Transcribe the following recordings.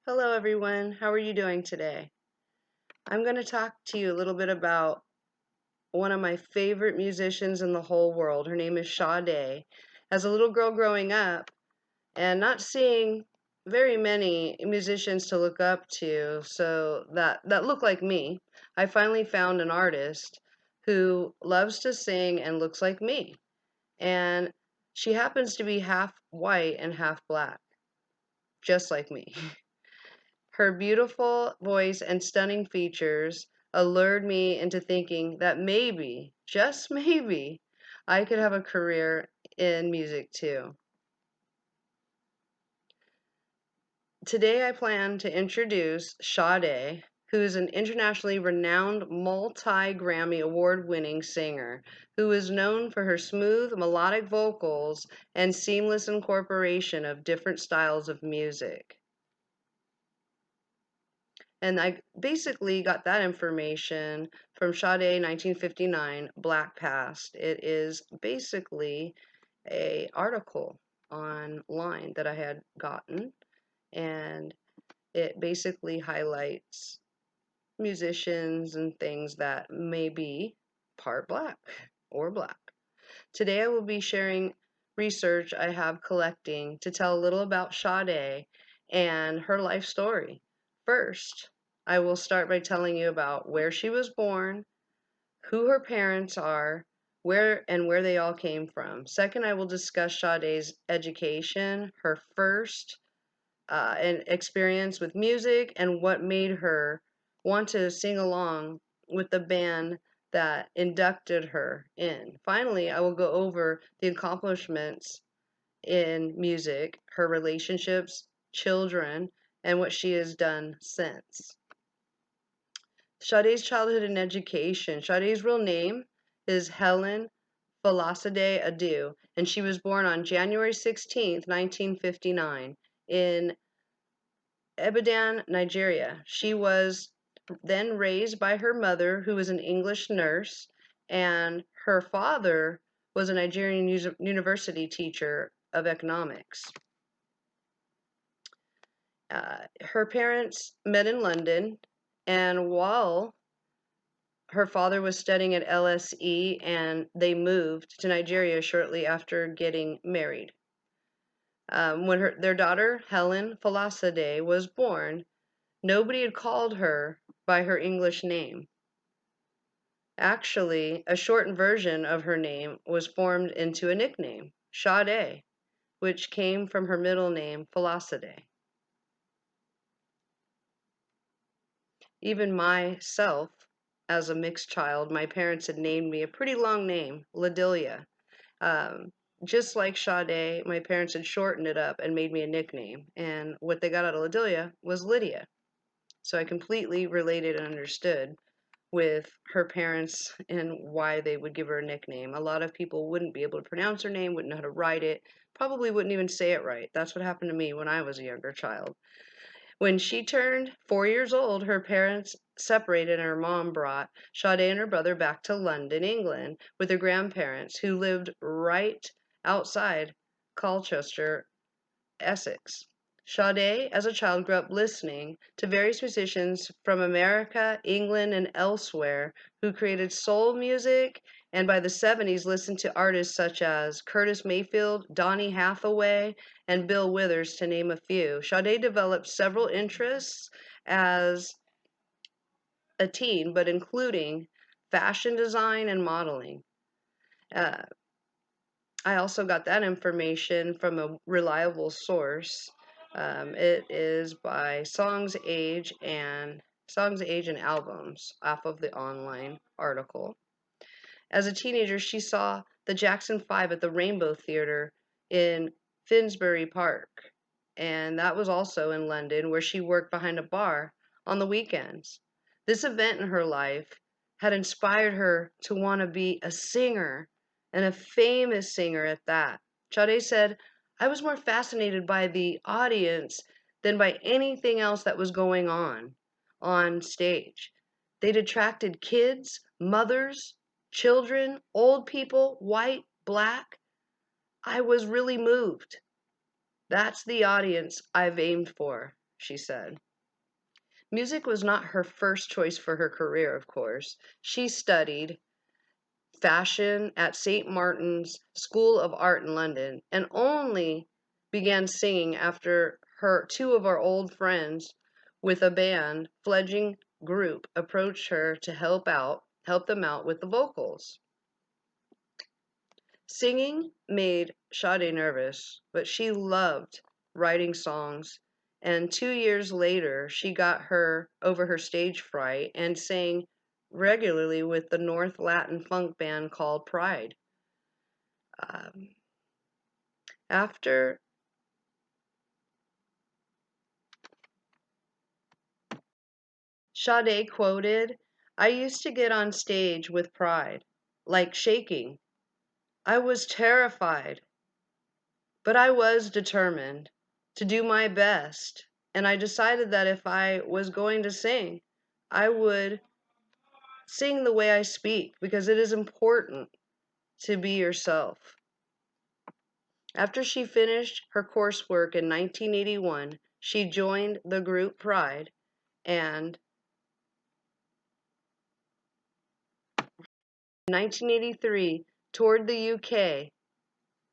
Hello, everyone. How are you doing today? I'm going to talk to you a little bit about one of my favorite musicians in the whole world. Her name is Sade. As a little girl growing up and not seeing very many musicians to look up to, so that look like me, I finally found an artist who loves to sing and looks like me. And she happens to be half white and half black, just like me. Her beautiful voice and stunning features allured me into thinking that maybe, just maybe, I could have a career in music too. Today I plan to introduce Sade, who is an internationally renowned multi-Grammy award-winning singer who is known for her smooth melodic vocals and seamless incorporation of different styles of music. And I basically got that information from Sade 1959 Black Past. It is basically a article online that I had gotten, and it basically highlights musicians and things that may be part black or black. Today I will be sharing research I have collecting to tell a little about Sade and her life story. First, I will start by telling you about where she was born, who her parents are, where they all came from. Second, I will discuss Sade's education, her first and experience with music, and what made her want to sing along with the band that inducted her in. Finally, I will go over the accomplishments in music, her relationships, children, and what she has done since. Sade's childhood and education. Sade's real name is Helen Falasade Adu, and she was born on January 16th, 1959, in Ibadan, Nigeria. She was then raised by her mother, who was an English nurse, and her father was a Nigerian university teacher of economics. Her parents met in London, and while her father was studying at LSE, and they moved to Nigeria shortly after getting married. When their daughter, Helen Falasade, was born, nobody had called her by her English name. Actually, a shortened version of her name was formed into a nickname, Sade, which came from her middle name, Falasade. Even myself, as a mixed child, my parents had named me a pretty long name, Ladilia. Um, just like Sade, my parents had shortened it up and made me a nickname. And what they got out of Ladilia was Lydia. So I completely related and understood with her parents and why they would give her a nickname. A lot of people wouldn't be able to pronounce her name, wouldn't know how to write it, probably wouldn't even say it right. That's what happened to me when I was a younger child. When she turned 4 years old, her parents separated and her mom brought Sade and her brother back to London, England, with her grandparents, who lived right outside Colchester, Essex. Sade, as a child, grew up listening to various musicians from America, England, and elsewhere who created soul music, and by the 70s listened to artists such as Curtis Mayfield, Donny Hathaway, and Bill Withers, to name a few. Sade developed several interests as a teen, but including fashion design and modeling. Uh, I also got that information from a reliable source. It is by Songs, Age, and Albums off of the online article. As a teenager, she saw the Jackson Five at the Rainbow Theatre in Finsbury Park, and that was also in London, where she worked behind a bar on the weekends. This event in her life had inspired her to want to be a singer, and a famous singer at that. Sade said, I was more fascinated by the audience than by anything else that was going on stage. They'd attracted kids, mothers, children, old people, white, black. I was really moved. That's the audience I've aimed for. she said. Music was not her first choice for her career, of course. She studied fashion at St. Martin's School of Art in London and only began singing after two of our old friends with a band, fledgling group, approached her to help them out with the vocals. Singing made Sade nervous, but she loved writing songs. And 2 years later, she got over her stage fright and sang regularly with the North Latin funk band called Pride. Um, after Sade quoted, "I used to get on stage with Pride, like shaking. I was terrified, but I was determined to do my best. And I decided that if I was going to sing, I would sing the way I speak because it is important to be yourself." After she finished her coursework in 1981, she joined the group Pride and in 1983 toured the UK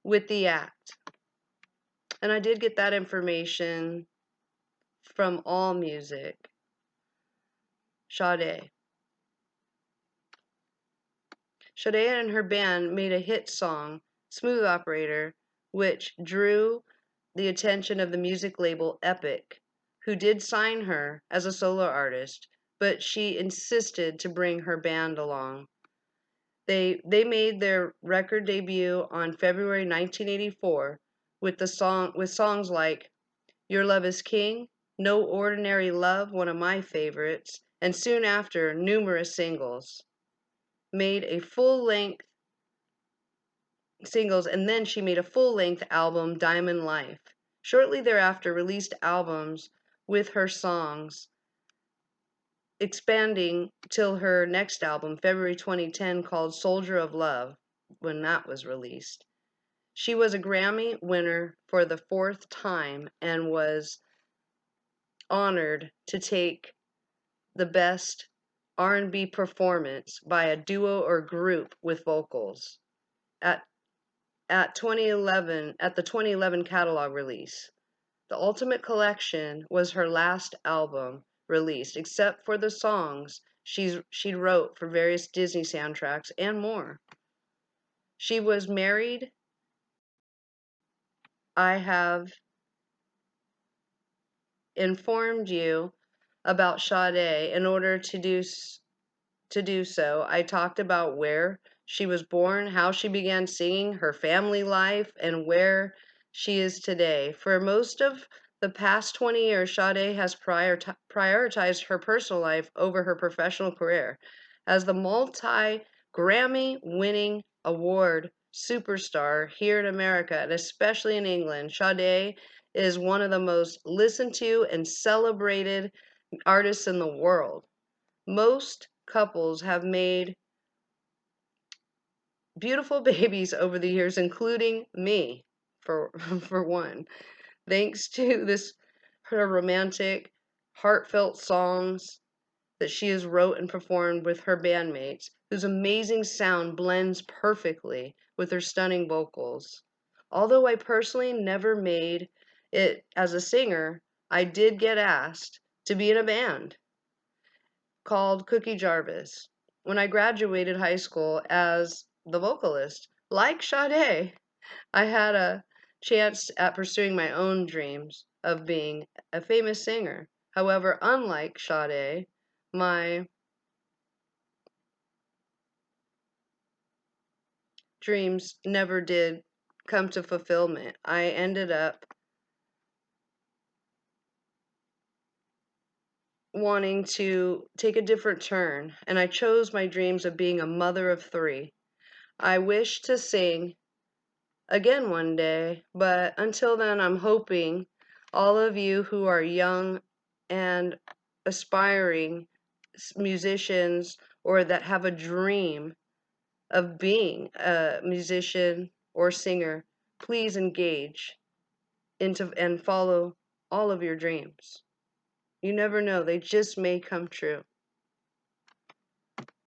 with the act. And I did get that information from All Music. Sade. Sade and her band made a hit song, Smooth Operator, which drew the attention of the music label Epic, who did sign her as a solo artist, but she insisted to bring her band along. They made their record debut on February 1984 with songs like Your Love is King, No Ordinary Love, one of my favorites, and soon after numerous singles. Made a full-length singles, and then she made a full-length album, Diamond Life. Shortly thereafter, released albums with her songs, expanding till her next album, February 2010, called Soldier of Love, when that was released. She was a Grammy winner for the 4th time and was honored to take the best R&B performance by a duo or group with vocals at at the 2011 catalog release. The Ultimate Collection was her last album released, except for the songs she wrote for various Disney soundtracks and more. She was married. I have informed you about Sade. In order to do so, I talked about where she was born, how she began singing, her family life, and where she is today. For most of the past 20 years, Sade has prioritized her personal life over her professional career. As the multi-Grammy winning award superstar here in America, and especially in England, Sade is one of the most listened to and celebrated artists in the world. Most couples have made beautiful babies over the years, including me, for for one. Thanks to her romantic, heartfelt songs that she has wrote and performed with her bandmates, whose amazing sound blends perfectly with her stunning vocals. Although I personally never made it as a singer, I did get asked to be in a band called Cookie Jarvis when I graduated high school as the vocalist. Like Sade, I had a chance at pursuing my own dreams of being a famous singer. However, unlike Sade, my dreams never did come to fulfillment. I ended up wanting to take a different turn, and I chose my dreams of being a mother of 3. I wish to sing again one day, but until then, I'm hoping all of you who are young and aspiring musicians or that have a dream of being a musician or singer, please engage into and follow all of your dreams. You never know. They just may come true.